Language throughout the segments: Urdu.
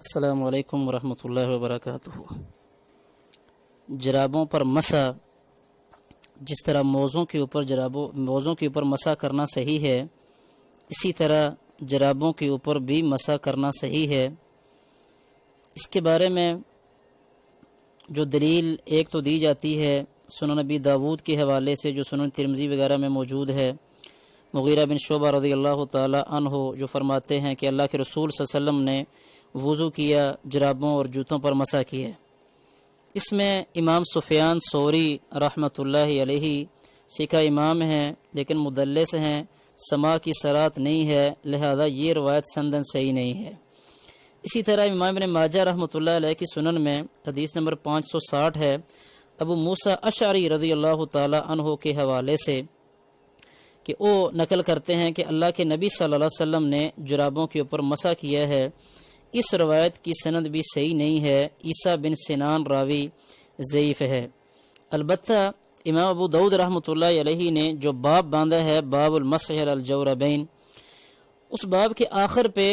السلام علیکم ورحمۃ اللہ وبرکاتہ۔ جرابوں پر مسح، جس طرح موزوں کے اوپر مسح کرنا صحیح ہے، اسی طرح جرابوں کے اوپر بھی مسح کرنا صحیح ہے۔ اس کے بارے میں جو دلیل ایک تو دی جاتی ہے سنن نبی داود کے حوالے سے، جو سنن ترمذی وغیرہ میں موجود ہے، مغیرہ بن شعبہ رضی اللہ تعالی عنہ جو فرماتے ہیں کہ اللہ کے رسول صلی اللہ علیہ وسلم نے وضو کیا، جرابوں اور جوتوں پر مسح کیا۔ اس میں امام سفیان ثوری رحمۃ اللہ علیہ سکہ امام ہیں لیکن مدلس ہیں، سماع کی صراط نہیں ہے، لہذا یہ روایت سندن صحیح نہیں ہے۔ اسی طرح امام ابن ماجہ رحمۃ اللہ علیہ کی سنن میں حدیث نمبر 560 ہے، ابو موسیٰ اشعری رضی اللہ تعالی عنہ کے حوالے سے کہ وہ نقل کرتے ہیں کہ اللہ کے نبی صلی اللہ علیہ وسلم نے جرابوں کے اوپر مسح کیا ہے۔ اس روایت کی سند بھی صحیح نہیں ہے، عیسیٰ بن سنان راوی ضعیف ہے۔ البتہ امام ابو داؤد رحمۃ اللہ علیہ نے جو باب باندھا ہے، باب المسح علی الجوربین، اس باب کے آخر پہ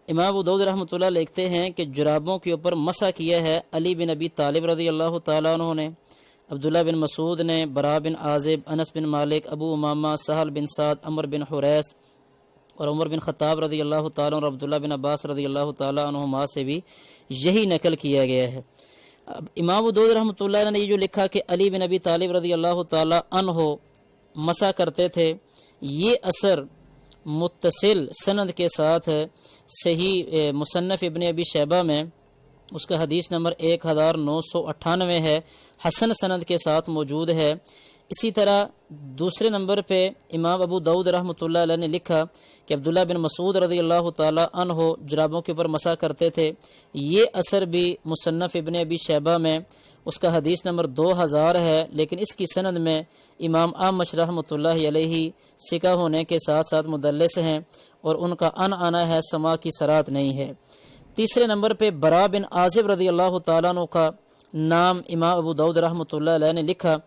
امام ابو داؤد رحمۃ اللہ لکھتے ہیں کہ جرابوں کے اوپر مسح کیا ہے علی بن ابی طالب رضی اللہ تعالیٰ عنہ نے، عبداللہ بن مسعود نے، برا بن عازب، انس بن مالک، ابو امامہ، سہل بن سعد، عمر بن حریث اور عمر بن خطاب رضی اللہ تعالیٰ اور عبداللہ بن عباس رضی اللہ تعالیٰ عنہما سے بھی یہی نقل کیا گیا ہے۔ امام ابو داؤد رحمۃ اللہ علیہ نے یہ جو لکھا کہ علی بن ابی طالب رضی اللہ تعالیٰ عنہ مسح کرتے تھے، یہ اثر متصل سند کے ساتھ صحیح مصنف ابن ابی شیبہ میں اس کا حدیث نمبر 1998 ہے، حسن سند کے ساتھ موجود ہے۔ اسی طرح دوسرے نمبر پہ امام ابو داؤد رحمۃ اللہ علیہ نے لکھا کہ عبداللہ بن مسعود رضی اللہ تعالی عنہ جرابوں کے اوپر مسح کرتے تھے، یہ اثر بھی مصنف ابن ابی شیبہ میں اس کا حدیث نمبر 2000 ہے، لیکن اس کی سند میں امام اعمش رحمۃ اللہ علیہ ثقہ ہونے کے ساتھ ساتھ مدلس ہیں اور ان کا آنا ہے، سماع کی صراط نہیں ہے۔ تیسرے نمبر پہ برا بن عازب رضی اللہ تعالیٰ عنہ کا نام امام ابو داؤد رحمۃ اللہ علیہ نے لکھا۔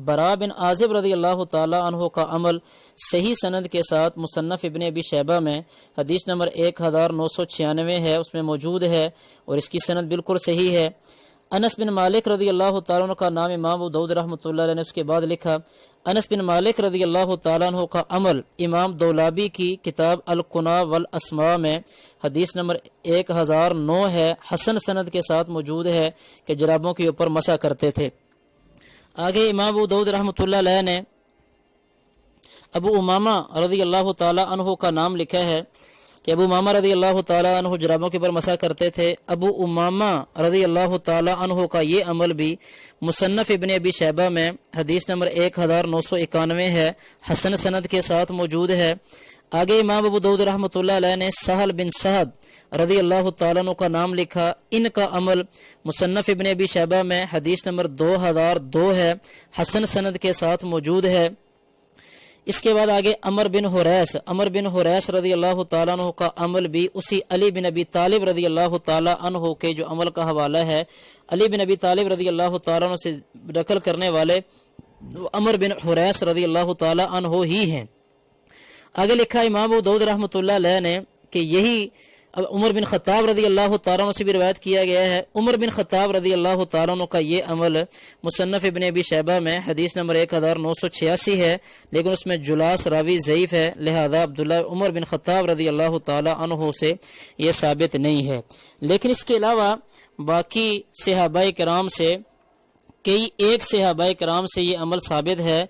برا بن عازب رضی اللہ تعالیٰ عنہ کا عمل صحیح سند کے ساتھ مصنف ابن ابی شیبہ میں حدیث نمبر 1996 ہے، اس میں موجود ہے اور اس کی سند بالکل صحیح ہے۔ انس بن مالک رضی اللہ تعالیٰ عنہ کا نام امام ابو داؤد رحمۃ اللہ علیہ نے اس کے بعد لکھا۔ انس بن مالک رضی اللہ تعالیٰ عنہ کا عمل امام دولابی کی کتاب القنا والاسماء میں حدیث نمبر 1009 ہے، حسن سند کے ساتھ موجود ہے کہ جرابوں کے اوپر مسح کرتے تھے۔ آگے امام ابو داؤد رحمۃ اللہ علیہ نے ابو امامہ رضی اللہ تعالیٰ عنہ کا نام لکھا ہے کہ ابو امامہ رضی اللہ تعالیٰ عنہ جرابوں کے اوپر مسح کرتے تھے۔ ابو امامہ رضی اللہ تعالیٰ عنہ کا یہ عمل بھی مصنف ابن ابی شیبہ میں حدیث نمبر 1991 ہے، حسن سند کے ساتھ موجود ہے۔ آگے امام ابو داؤد رحمۃ اللہ علیہ نے سہل بن سعد رضی اللہ تعالیٰ عنہ کا نام لکھا، ان کا عمل مصنف ابن ابی شیبہ میں حدیث نمبر 2002 ہے، حسن سند کے ساتھ موجود ہے۔ اس کے بعد آگے عمر بن حریث رضی اللہ تعالیٰ عنہ کا عمل بھی اسی علی بن ابی طالب رضی اللہ تعالیٰ عنہ کے جو عمل کا حوالہ ہے، علی بن ابی طالب رضی اللہ تعالیٰ عنہ سے نقل کرنے والے عمر بن حریث رضی اللہ تعالیٰ عنہ ہی ہیں۔ آگے لکھا امام ابو داؤد رحمۃ اللہ علیہ نے کہ یہی عمر بن خطاب رضی اللہ تعالیٰ عنہ سے بھی روایت کیا گیا ہے۔ عمر بن خطاب رضی اللہ تعالیٰ عنہ کا یہ عمل مصنف ابن ابی شیبہ میں حدیث نمبر 1986 ہے، لیکن اس میں جلاس راوی ضعیف ہے، لہذا عبداللہ عمر بن خطاب رضی اللہ تعالیٰ عنہ سے یہ ثابت نہیں ہے۔ لیکن اس کے علاوہ باقی صحابہ کرام سے ایک صحابہ کرام سے یہ عمل ثابت ہے۔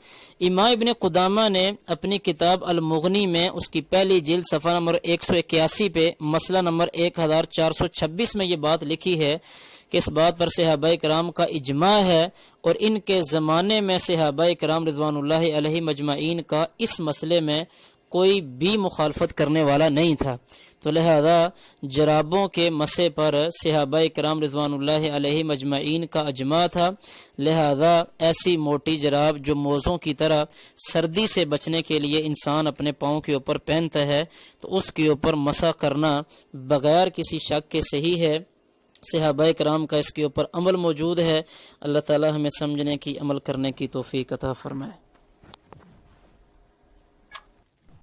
امام ابن قدامہ نے اپنی کتاب المغنی میں اس کی پہلی جلد صفحہ نمبر 181 پہ مسئلہ نمبر 1426 میں یہ بات لکھی ہے کہ اس بات پر صحابہ کرام کا اجماع ہے اور ان کے زمانے میں صحابہ کرام رضوان اللہ علیہ مجمعین کا اس مسئلے میں کوئی بھی مخالفت کرنے والا نہیں تھا، تو لہذا جرابوں کے مسح پر صحابہ کرام رضوان اللہ علیہ مجمعین کا اجماع تھا، لہذا ایسی موٹی جراب جو موزوں کی طرح سردی سے بچنے کے لیے انسان اپنے پاؤں کے اوپر پہنتا ہے، تو اس کے اوپر مسح کرنا بغیر کسی شک کے صحیح ہے۔ صحابہ کرام کا اس کے اوپر عمل موجود ہے۔ اللہ تعالی ہمیں سمجھنے کی، عمل کرنے کی توفیق عطا فرمائے۔